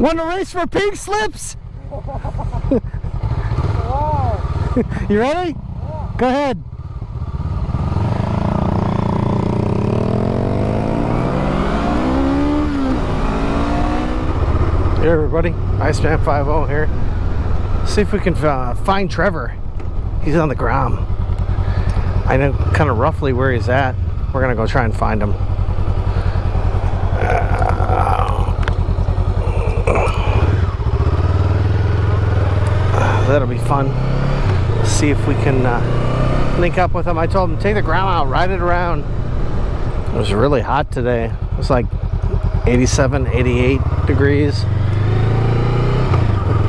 Want to race for pink slips? Wow. You ready? Yeah. Go ahead. Hey everybody, Iceman 50 here. See if we can find Trevor. He's on the Grom. I know kind of roughly where he's at. We're gonna go try and find him. That'll be fun. See if we can link up with him. I told him take the Grom out, ride it around. It was really hot today. It was like 87, 88 degrees.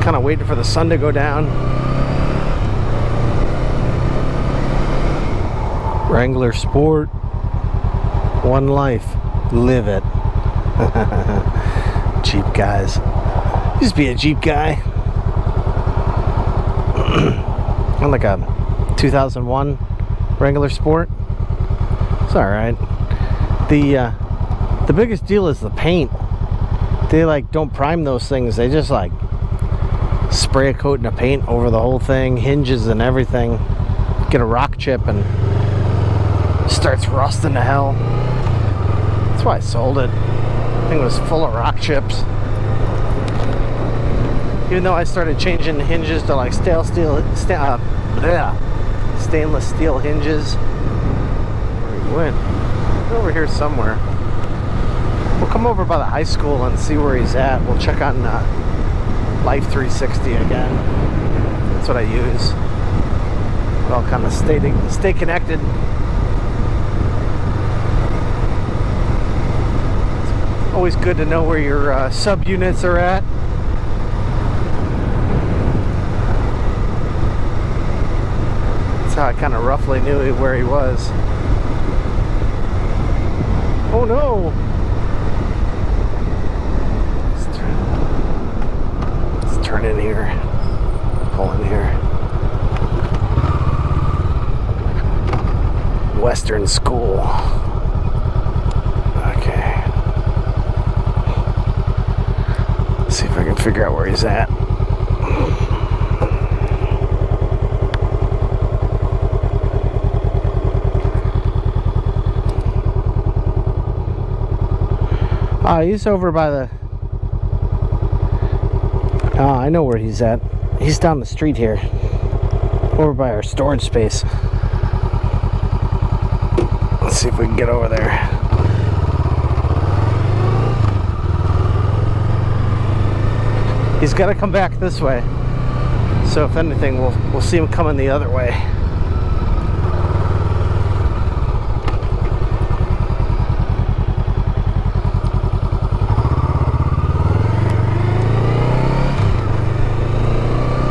Kind of waiting for the sun to go down. Wrangler Sport. One life. Live it. Jeep guys. Used to be a Jeep guy. I'm like a 2001 Wrangler Sport. It's alright. The biggest deal is the paint. They like don't prime those things. They just like spray a coat of paint over the whole thing, hinges and everything. Get a rock chip and it starts rusting to hell. That's why I sold it. I think it was full of rock chips. Even though I started changing the hinges to like stainless steel hinges. Where he went? Over here somewhere. We'll come over by the high school and see where he's at. We'll check on Life 360 again. That's what I use. But I'll kind of stay connected. It's always good to know where your subunits are at. That's how I kind of roughly knew where he was. Oh no! Turn in here, pull in here. Western School. Okay. Let's see if I can figure out where he's at. He's over by the... I know where he's at. He's down the street here. Over by our storage space. Let's see if we can get over there. He's got to come back this way. So if anything, we'll see him coming the other way.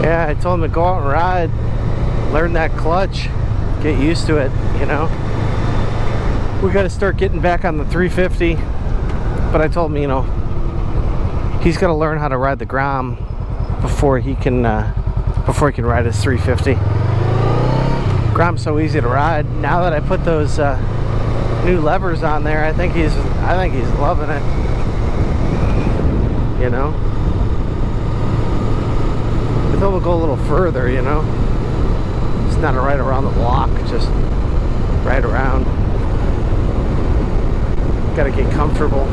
Yeah, I told him to go out and ride, learn that clutch, get used to it, you know. We got to start getting back on the 350, but I told him, you know, he's got to learn how to ride the Grom before he can ride his 350. Grom's so easy to ride. Now that I put those new levers on there, I think he's loving it, you know. Then we'll go a little further, you know. It's not a ride around the block, just ride around. Gotta get comfortable.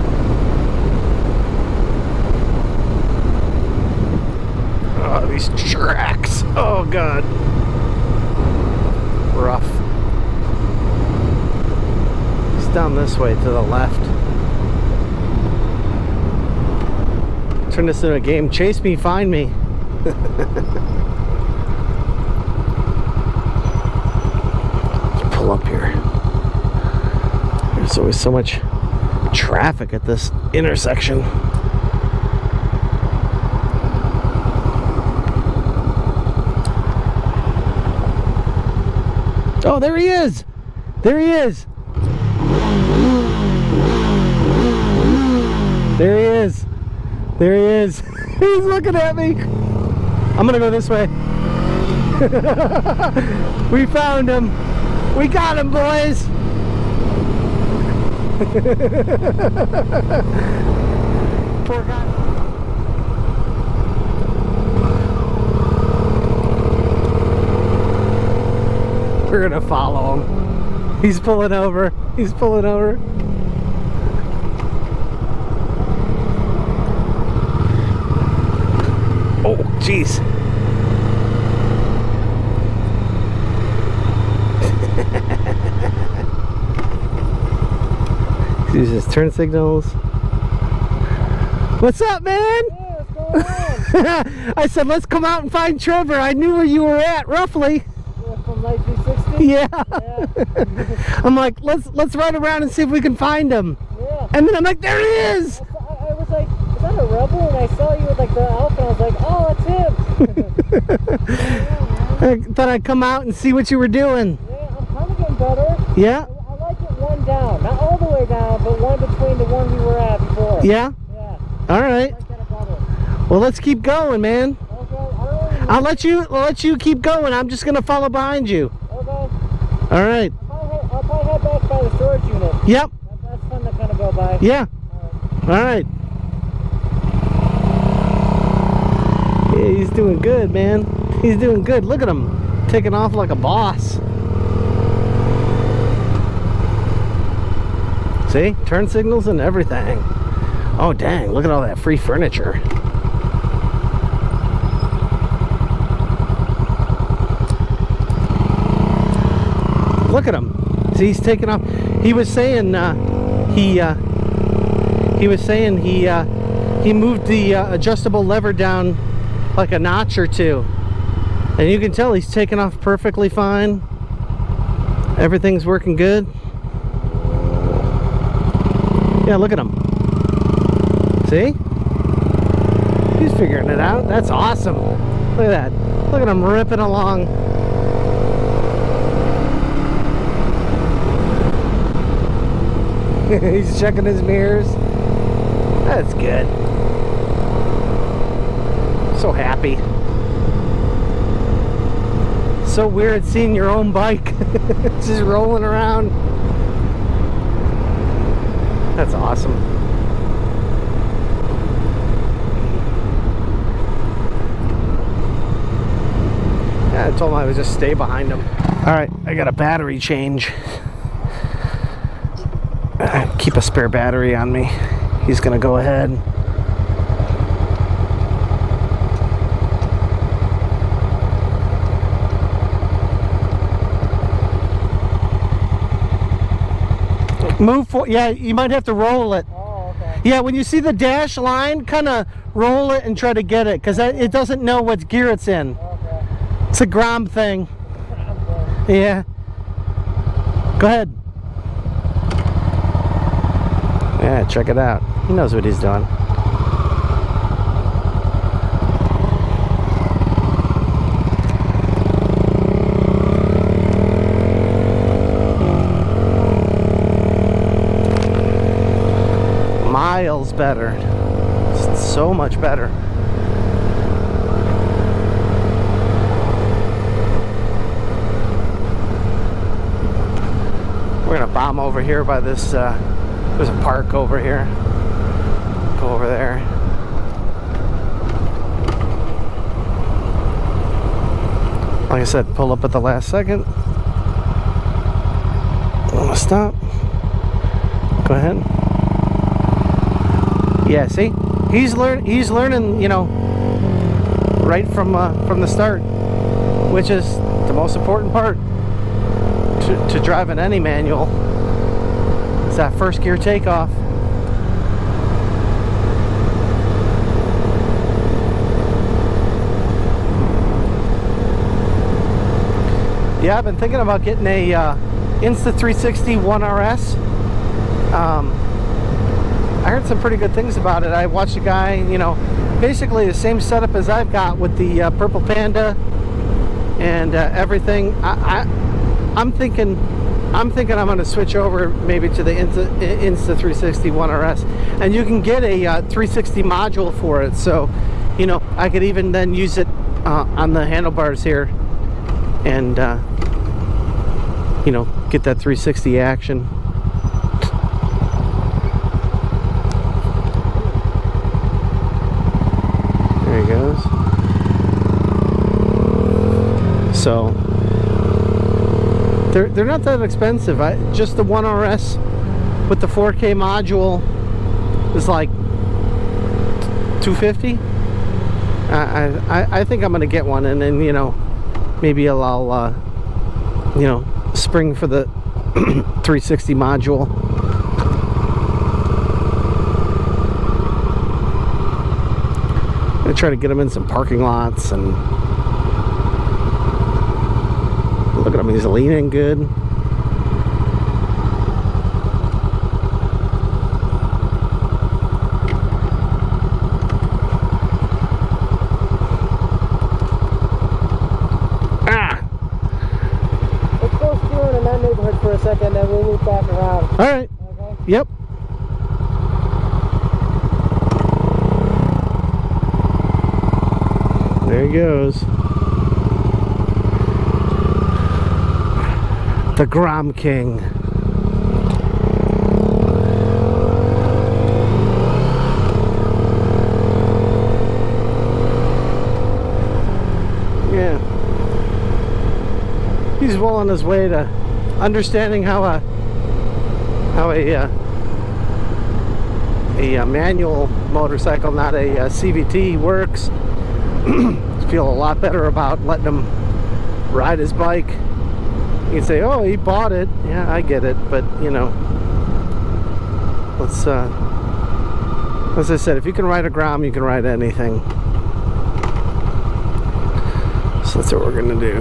Oh, these tracks. Oh, God. Rough. It's down this way to the left. Turn this into a game. Chase me, find me. Let's pull up here. There's always so much traffic at this intersection. Oh, there he is! There he is! There he is! There he is! He's looking at me! I'm gonna go this way. We found him. We got him, boys. Poor guy. We're gonna follow him. He's pulling over. He's pulling over. Oh, jeez. Use his turn signals. What's up, man? Hey, what's going on? I said, let's come out and find Trevor. I knew where you were at, roughly. Yeah, from Light 360? Yeah. Yeah. I'm like, let's ride around and see if we can find him. Yeah. And then I'm like, there he is. I was like, is that a rebel? And I saw you with like the outfit. I was like, oh, that's him. I thought I'd come out and see what you were doing. Yeah, I'm kind of getting better. Yeah? I like it one down. Not all the way down, but one between the one we were at before. Yeah? Yeah. All I right. like that about it. Well, let's keep going, man. Okay. I'll let you keep going. I'm just gonna follow behind you. Okay. All right. I'll probably head back by the storage unit. Yep. That's fun to kind of go by. Yeah. All right. Yeah, he's doing good, man. He's doing good. Look at him, taking off like a boss. See, turn signals and everything. Oh dang! Look at all that free furniture. Look at him. See, he's taking off. He was saying he moved the adjustable lever down like a notch or two, and you can tell he's taking off perfectly fine. Everything's working good. Yeah, look at him. See? He's figuring it out. That's awesome. Look at that. Look at him ripping along. He's checking his mirrors. That's good. So happy. So weird seeing your own bike just rolling around. That's awesome. Yeah, I told him I would just stay behind him. Alright, I got a battery change. Keep a spare battery on me. He's gonna go ahead. Move for, yeah, you might have to roll it. Oh, okay. Yeah, when you see the dash line, kind of roll it and try to get it, because it doesn't know what gear it's in. Okay. It's a Grom thing. Yeah. Go ahead. Yeah, check it out. He knows what he's doing. Miles better. It's so much better. We're gonna bomb over here by this there's a park over here. Go over there. Like I said, pull up at the last second. I'm gonna stop. Go ahead. Yeah, see? He's learning, you know, right from the start, which is the most important part to driving any manual. It's that first gear takeoff. Yeah, I've been thinking about getting a Insta360 1RS. I heard some pretty good things about it. I watched a guy, you know, basically the same setup as I've got with the Purple Panda and everything. I'm thinking I'm going to switch over maybe to the Insta360 1RS, and you can get a 360 module for it. So, you know, I could even then use it on the handlebars here, and you know, get that 360 action. There he goes. They're not that expensive. Just the 1RS with the 4K module is like $250. I think I'm gonna get one, and then maybe I'll spring for the 360 module. I'm gonna try to get them in some parking lots, and look at him, he's leaning good. For a second, then we'll loop back around. All right. Okay? Yep. There he goes. The Grom King. Yeah. He's well on his way to understanding how a manual motorcycle, not a CVT, works. Feel a lot better about letting him ride his bike. You can say, oh, he bought it. Yeah, I get it, but let's as I said, if you can ride a Grom, you can ride anything. So that's what we're gonna do.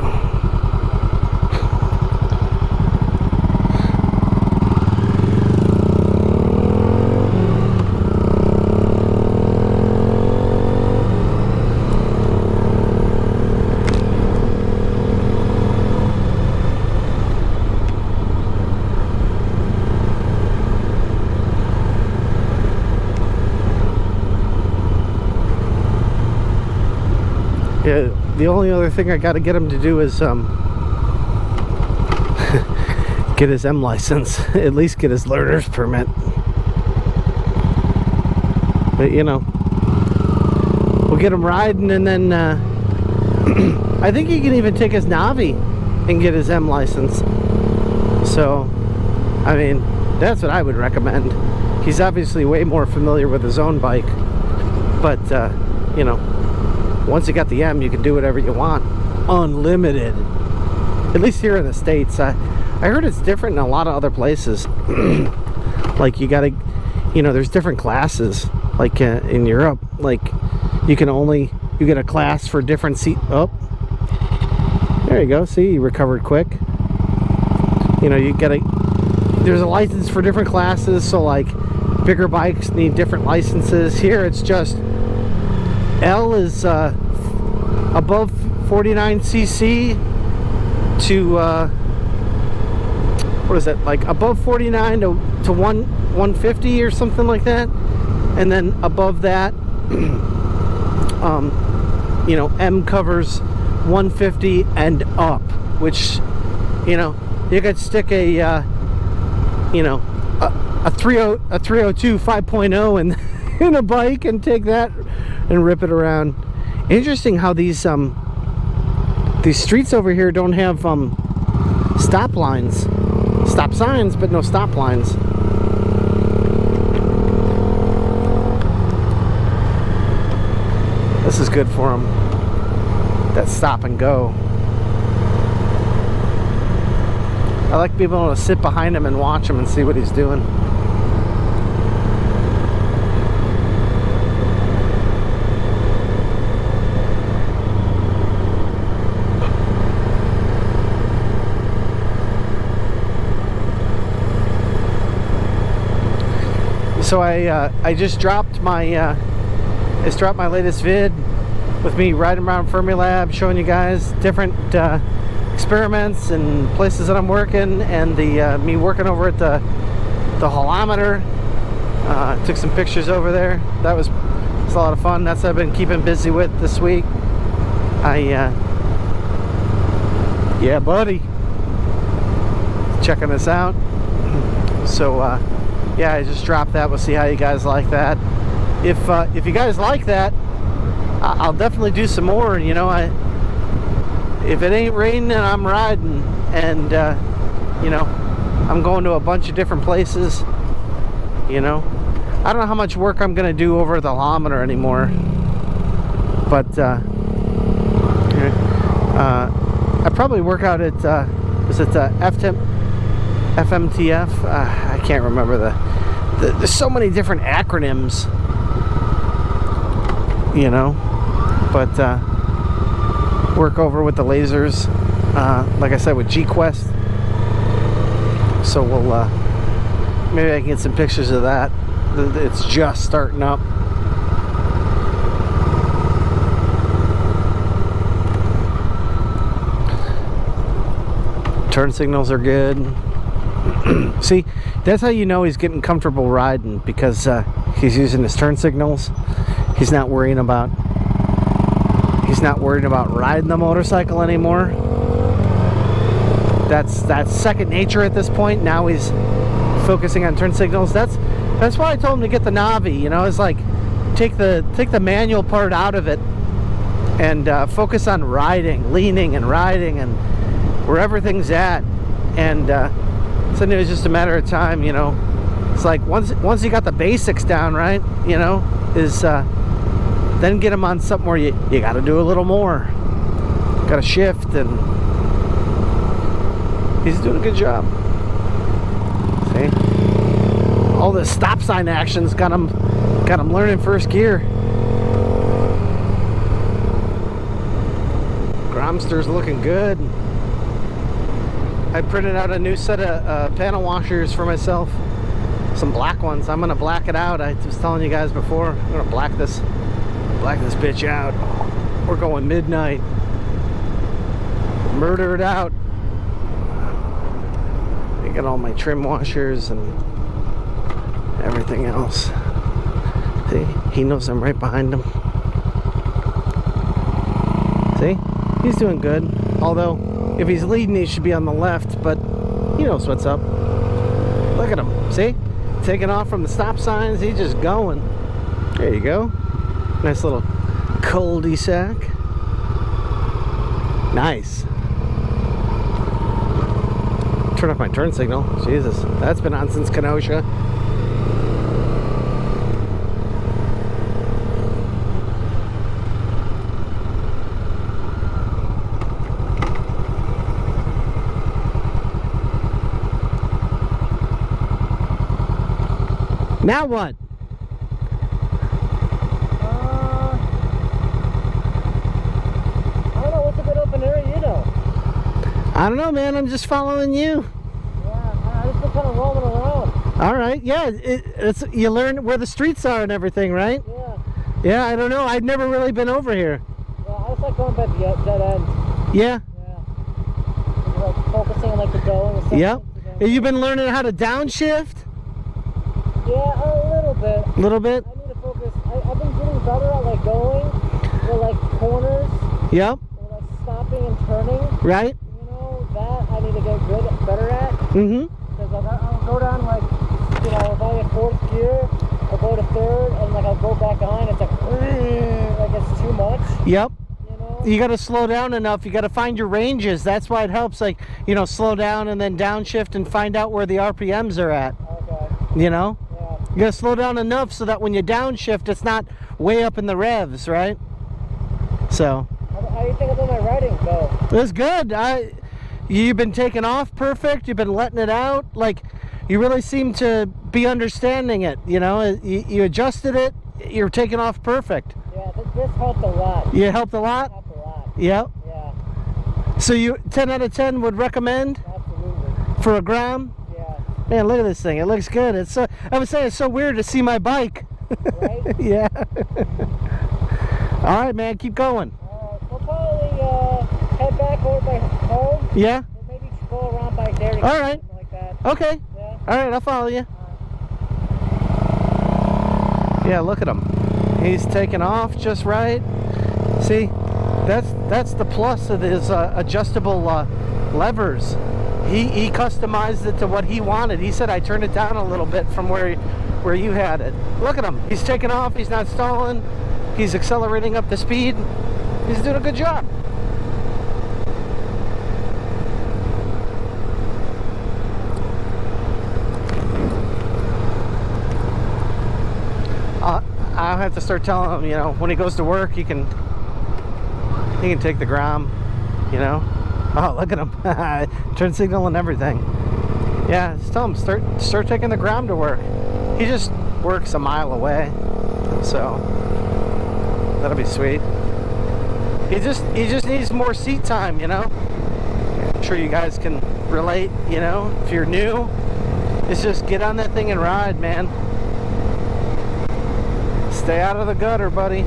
Yeah, the only other thing I got to get him to do is get his M license, at least get his learner's permit. But we'll get him riding, and then I think he can even take his Navi and get his M license. So, I mean, that's what I would recommend. He's obviously way more familiar with his own bike, but once you got the M, you can do whatever you want. Unlimited. At least here in the States. I heard it's different in a lot of other places. Like you gotta, there's different classes. Like in Europe, like you get a class for different seat. Oh, there you go. See, you recovered quick. There's a license for different classes. So like bigger bikes need different licenses. Here it's just L is above 49cc to what is that, like above 49 to 150 or something like that, and then above that M covers 150 and up, which you could stick a 302 5.0 in a bike and take that and rip it around. Interesting how these streets over here don't have stop lines, stop signs, but no stop lines. This is good for them. That stop and go. I like being able to sit behind him and watch him and see what he's doing. So I just dropped my latest vid with me riding around Fermilab, showing you guys different experiments and places that I'm working, and me working over at the holometer. Took some pictures over there. It's a lot of fun. That's what I've been keeping busy with this week. Yeah, buddy, checking this out. So yeah, I just dropped that. We'll see how you guys like that. If you guys like that, I'll definitely do some more. If it ain't raining, I'm riding, and You know, I'm going to a bunch of different places. You know, I don't know how much work I'm gonna do over the kilometer anymore, but I probably work out at was it FMTF? I can't remember there's so many different acronyms, you know, but work over with the lasers, like I said, with G-Quest. So we'll maybe I can get some pictures of that. It's just starting up. Turn signals are good. See, that's how you know he's getting comfortable riding, because he's using his turn signals. He's not worrying about riding the motorcycle anymore. That's second nature at this point. Now he's focusing on turn signals. That's why I told him to get the Navi. You know, it's like take the manual part out of it and focus on riding, leaning and riding, and where everything's at. And so it was just a matter of time, you know. It's like once you got the basics down, right, you know, is then get them on something where you got to do a little more, got to shift, and he's doing a good job. See, all the stop sign actions got him learning first gear. Gromster's looking good. I printed out a new set of panel washers for myself, some black ones. I'm gonna black it out. I was telling you guys before, I'm gonna black this bitch out. We're going midnight. Murder it out. I got all my trim washers and everything else. See, he knows I'm right behind him. See, he's doing good. Although, if he's leading, he should be on the left, but he knows what's up. Look at him. See? Taking off from the stop signs. He's just going. There you go. Nice little cul-de-sac. Nice. Turn off my turn signal. Jesus. That's been on since Kenosha. Now what? I don't know, what's a good open area, you know? I don't know, man. I'm just following you. Yeah, I just been kind of roaming around. All right. Yeah, it's you learn where the streets are and everything, right? Yeah. Yeah, I don't know. I've never really been over here. Yeah, I was like going by the dead end. Yeah. Yeah. Like focusing on like the going and stuff. Yep. Have you been learning how to downshift? Yeah, a little bit. A little bit? I need to focus. I've been getting better at like going, or like corners, Yep. or like stopping and turning. Right? You know, that I need to get better at. Mm-hmm. Because like I'll go down like, you know, if I'm in fourth gear, I'll go to third, and like I'll go back on. It's like it's too much. Yep. You know? You got to slow down enough. You got to find your ranges. That's why it helps. Like, you know, slow down and then downshift and find out where the RPMs are at. Okay. You know? Yeah. You got to slow down enough so that when you downshift, it's not way up in the revs, right? So. How do you think about my riding, though? That's good. You've been taking off perfect. You've been letting it out. Like, you really seem to be understanding it. You know, you adjusted it. You're taking off perfect. Yeah, this helped a lot. You helped a lot? Helped a lot. Yep. Yeah. So you 10 out of 10 would recommend? Absolutely. For a Grom? Yeah. Man, look at this thing. It looks good. It's so, I would say it's so weird to see my bike. Right? Yeah. All right, man. Keep going. We'll probably head back over by home. Yeah? Or maybe go around by Dairy. All right. Something like that. Okay. Yeah. All right, I'll follow you. Yeah, look at him. He's taking off just right. See, that's the plus of his adjustable levers. He customized it to what he wanted. He said I turned it down a little bit from where you had it. Look at him. He's taking off. He's not stalling. He's accelerating up the speed. He's doing a good job. gonna have to start telling him, you know, when he goes to work, he can take the Grom, you know. Oh, look at him. Turn signal and everything. Yeah, just tell him, start taking the Grom to work. He just works a mile away, so that'll be sweet. He just needs more seat time, you know. I'm sure you guys can relate, you know. If you're new, it's just get on that thing and ride, man. Stay out of the gutter, buddy.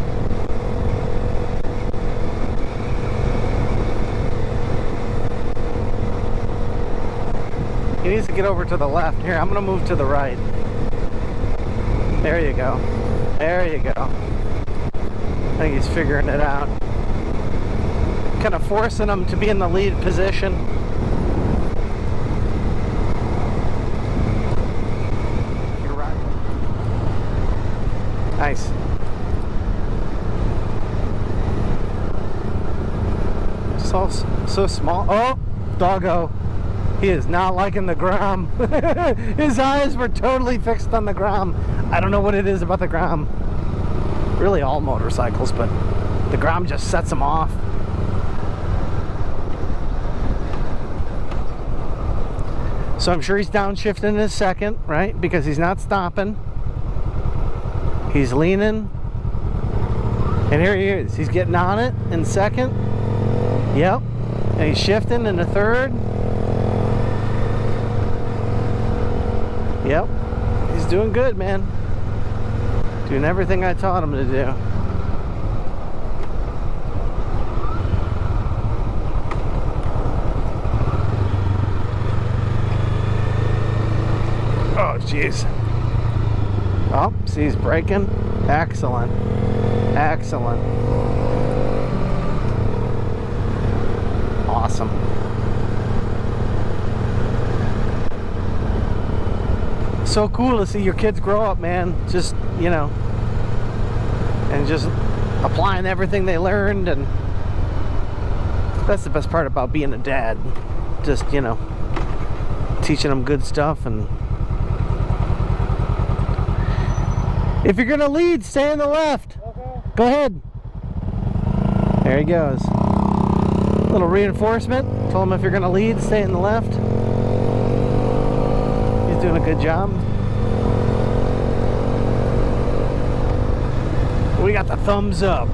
He needs to get over to the left. Here, I'm gonna move to the right. There you go. There you go. I think he's figuring it out. Kind of forcing him to be in the lead position. You're right. Nice. So small. Oh, doggo. He is not liking the Grom. His eyes were totally fixed on the Grom. I don't know what it is about the Grom. Really all motorcycles, but the Grom just sets him off. So I'm sure he's downshifting in a second, right? Because he's not stopping. He's leaning. And here he is. He's getting on it in second. Yep. And he's shifting in the third. Yep. He's doing good, man. Doing everything I taught him to do. Oh, jeez. Oh, see, he's braking. Excellent. Excellent. Awesome. So cool to see your kids grow up, man. Just, you know, and just applying everything they learned, and that's the best part about being a dad. Just, you know, teaching them good stuff. And if you're gonna lead, stay on the left. Okay. Go ahead. There he goes. Little reinforcement. Told him if you're gonna lead, stay in the left. He's doing a good job. We got the thumbs up.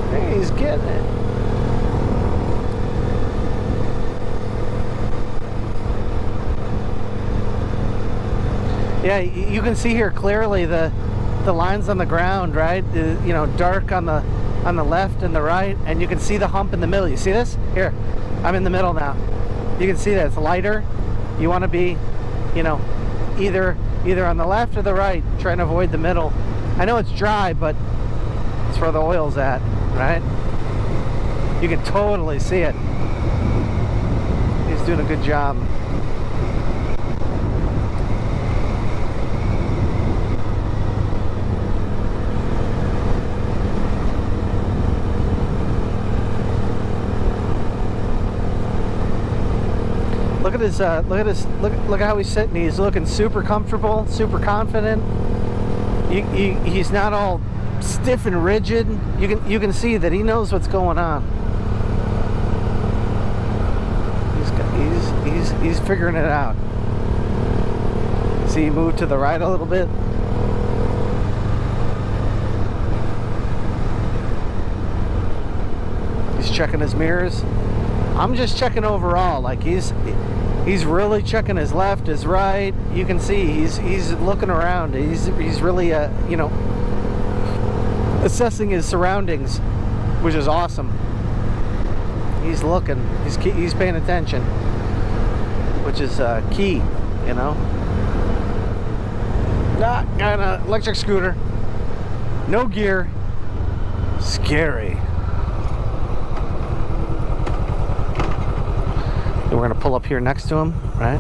Hey, he's getting it. Yeah, you can see here clearly the lines on the ground, right? You know, dark on the left and the right, and you can see the hump in the middle. You see this? Here, I'm in the middle now. You can see that it's lighter. You want to be, you know, either on the left or the right, trying to avoid the middle. I know it's dry, but it's where the oil's at, right? You can totally see it. He's doing a good job. Look at his, look how he's sitting. He's looking super comfortable, super confident. He's not all stiff and rigid. You can see that he knows what's going on. He's figuring it out. See, he moved to the right a little bit. He's checking his mirrors. I'm just checking overall. Like he's really checking his left, his right. You can see he's looking around. He's really you know, assessing his surroundings, which is awesome. He's looking. He's paying attention, which is key. You know. Got an electric scooter. No gear. Scary. We're going to pull up here next to him, right?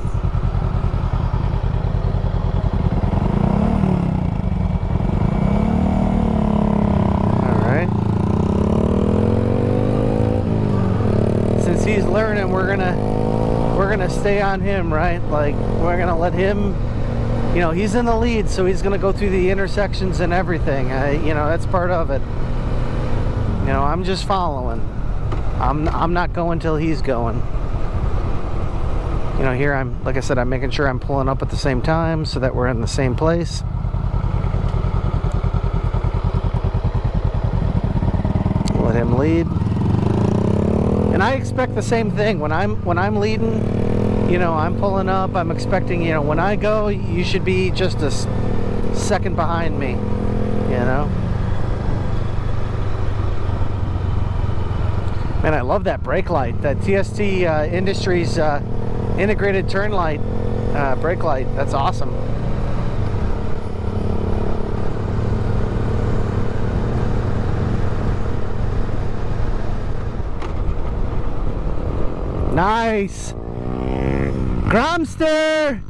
All right. Since he's learning, we're gonna stay on him, right? Like we're gonna let him you know, he's in the lead, so he's gonna go through the intersections and everything. You know, that's part of it. You know, I'm just following. I'm not going till he's going. You know, here I'm, like I said, I'm making sure I'm pulling up at the same time so that we're in the same place. Let him lead. And I expect the same thing when I'm leading. You know, I'm pulling up. I'm expecting, you know, when I go, you should be just a second behind me. You know. Man, I love that brake light. That TST Industries integrated turn light, brake light. That's awesome. Nice. Gromster!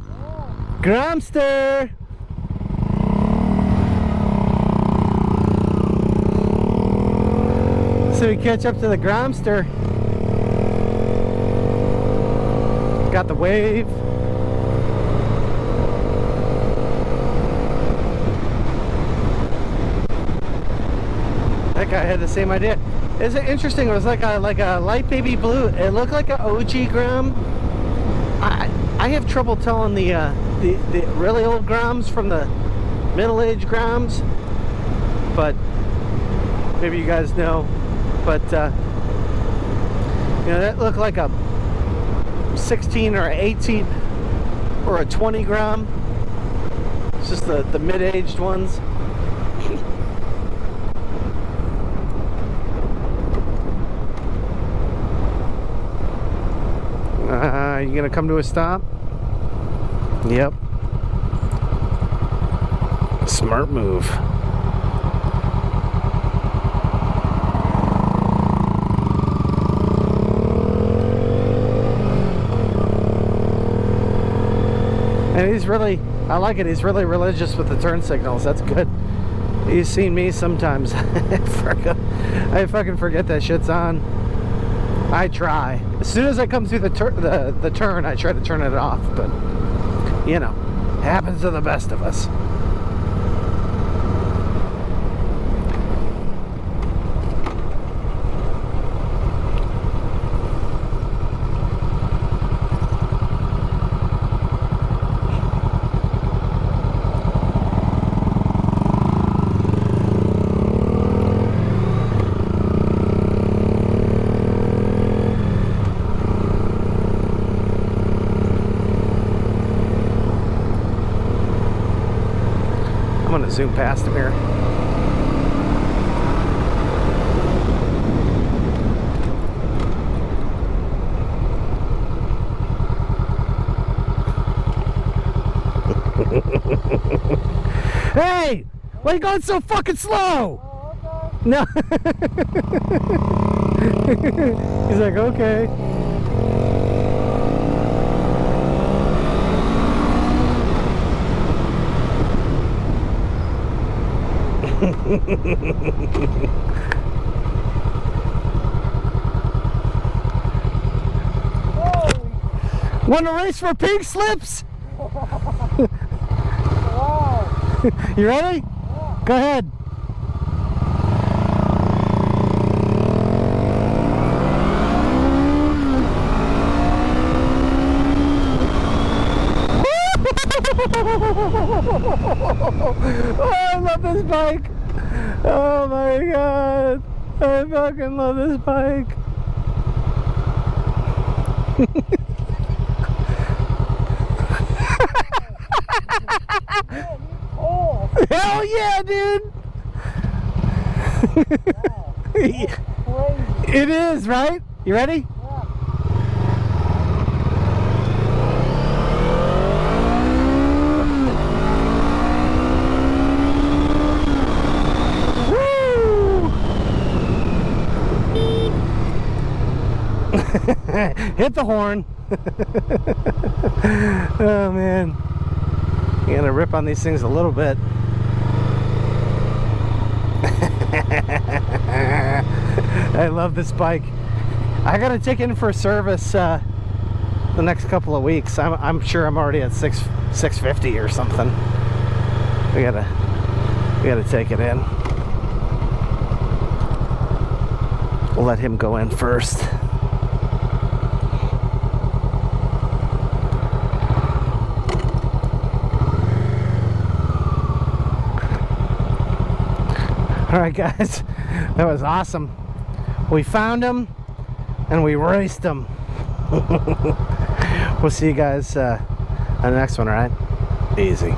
Gromster! So we catch up to the Gromster. Got the wave. That guy had the same idea. It's interesting. It was like a light baby blue. It looked like an OG Grom. I have trouble telling the really old Groms from the middle-aged Groms, but maybe you guys know. But you know, that looked like a 16 or 18 or a 20 Grom. It's just the mid-aged ones. You gonna come to a stop? Yep. Smart move. And he's really, I like it, he's really religious with the turn signals. That's good. He's seen me sometimes. I fucking forget that shit's on. I try. As soon as I come through the turn, I try to turn it off. But, you know, it happens to the best of us. I'm gonna zoom past him here. Hey! Why are you going so fucking slow? Oh, okay. No. He's like, okay. Want to race for pink slips? Wow. You ready? Yeah. Go ahead. Oh, I love this bike. Oh my god. I fucking love this bike. Oh. Hell yeah, dude. Wow. Crazy. It is, right? You ready? Yeah. Hit the horn. Oh man, you gotta rip on these things a little bit. I love this bike. I gotta take it in for a service the next couple of weeks. I'm sure I'm already at 650 or something. We gotta take it in. We'll let him go in first. All right, guys, that was awesome. We found him and we raced him. We'll see you guys on the next one, all right? Easy.